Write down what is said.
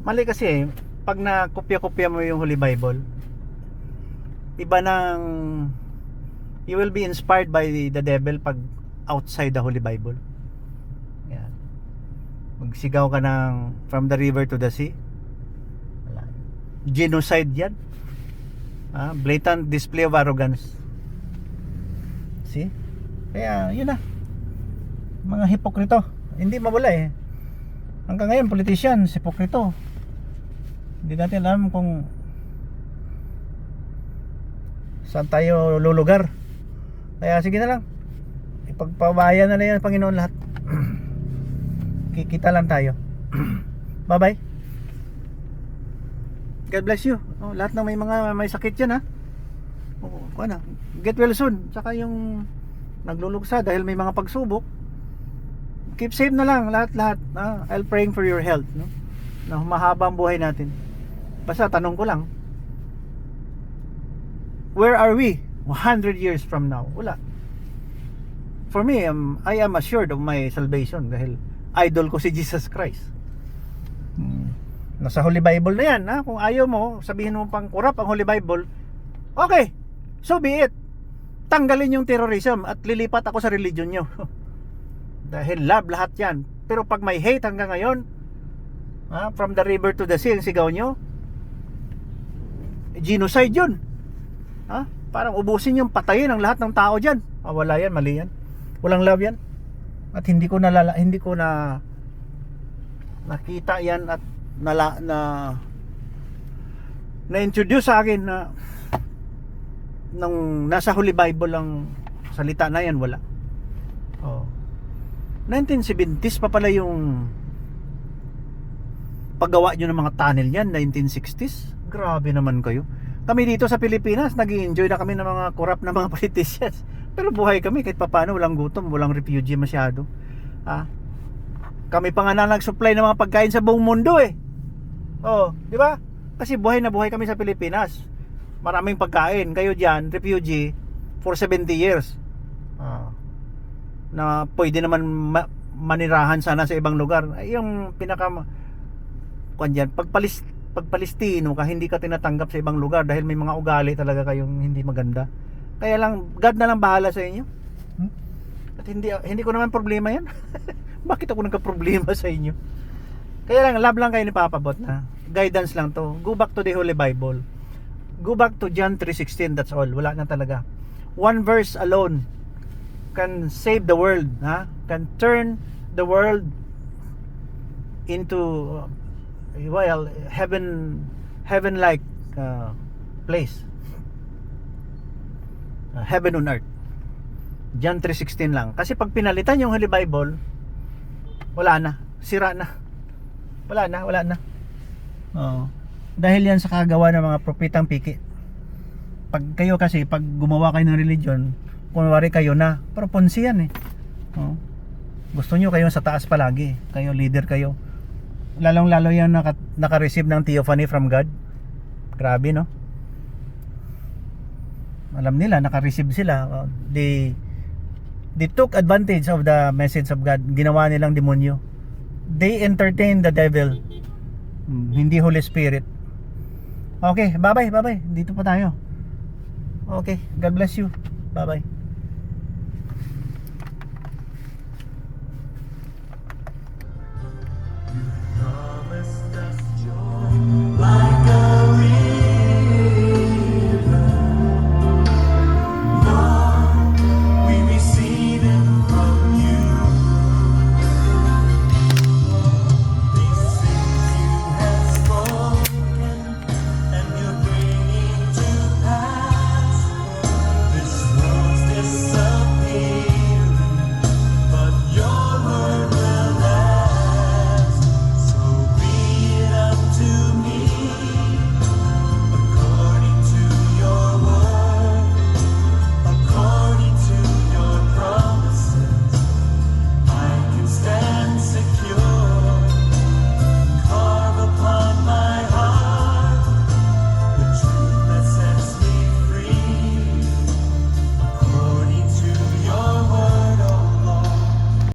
Mali kasi pag nakopya-kopya mo yung Holy Bible, iba ng you will be inspired by the devil pag outside the Holy Bible. Yan. Magsigaw ka ng from the river to the sea. Wala. Genocide yan. Blatant display of arrogance. See? Kaya yun na. Mga hipokrito. Hindi mawala eh. Hanggang ngayon politician, hipokrito. Hindi natin alam kung saan tayo lulugar. Kaya sige na lang, ipagpabayan na yan Panginoon lahat. Kikita lang tayo. Bye bye. God bless you. Lahat ng may sakit yan ano, get well soon. Saka yung naglulugsa dahil may mga pagsubok, keep safe na lang lahat. I'll praying for your health, no? Na mahaba ang buhay natin. Basta tanong ko lang, where are we 100 years from now? Wala. For me, I am assured of my salvation dahil idol ko si Jesus Christ. Nasa Holy Bible na yan. Kung ayaw mo, sabihin mo pang kurap ang Holy Bible, okay, so be it. Tanggalin yung terrorism at lilipat ako sa religion nyo. Dahil love lahat yan. Pero pag may hate hanggang ngayon, from the river to the sea, ang sigaw nyo, genocide yun. Parang ubusin yung patayin ang lahat ng tao dyan. Wala yan, mali yan. Walang love yan. At hindi ko nakita yan at na-introduce sa akin na nung nasa Holy Bible ang salita na yan, wala. 1970s pa pala yung paggawa nyo ng mga tunnel yan. 1960s. Grabe naman kayo. Kami dito sa Pilipinas, nag-i-enjoy na kami ng mga corrupt na mga politicians. Pero buhay kami kahit papaano, walang gutom, walang refugee masyado. Kami pa nga na nag-supply ng mga pagkain sa buong mundo eh. Di ba? Kasi buhay na buhay kami sa Pilipinas. Maraming pagkain. Kayo diyan, refugee for 70 years. Na pwede naman manirahan sana sa ibang lugar. Yung pinaka pag Palestino ka, hindi ka tinatanggap sa ibang lugar dahil may mga ugali talaga kayong hindi maganda. Kaya lang God na lang bahala sa inyo. At hindi ko naman problema yan. Bakit ako nagka-problema sa inyo? Kaya lang love lang kayo ni Papabot na guidance lang to. Go back to the Holy Bible. Go back to John 3:16, that's all. Wala na talaga. One verse alone can save the world, can turn the world into heaven like place. Heaven on earth. John 3:16 lang. Kasi pag pinalitan yung Holy Bible, wala na, sira na. Wala na. Dahil yan sa kagawa ng mga propetang piki. Pag gumawa kayo ng religion, kunwari kayo na, pero ponsi yan eh. Gusto nyo kayo sa taas palagi, kayo leader kayo. Lalong-lalo yung naka-receive ng theophany from God. Grabe, no? Alam nila, naka-receive sila. They took advantage of the message of God. Ginawa nilang demonyo. They entertain the devil. Hindi Holy Spirit. Okay, bye-bye. Dito pa tayo. Okay, God bless you. Bye-bye.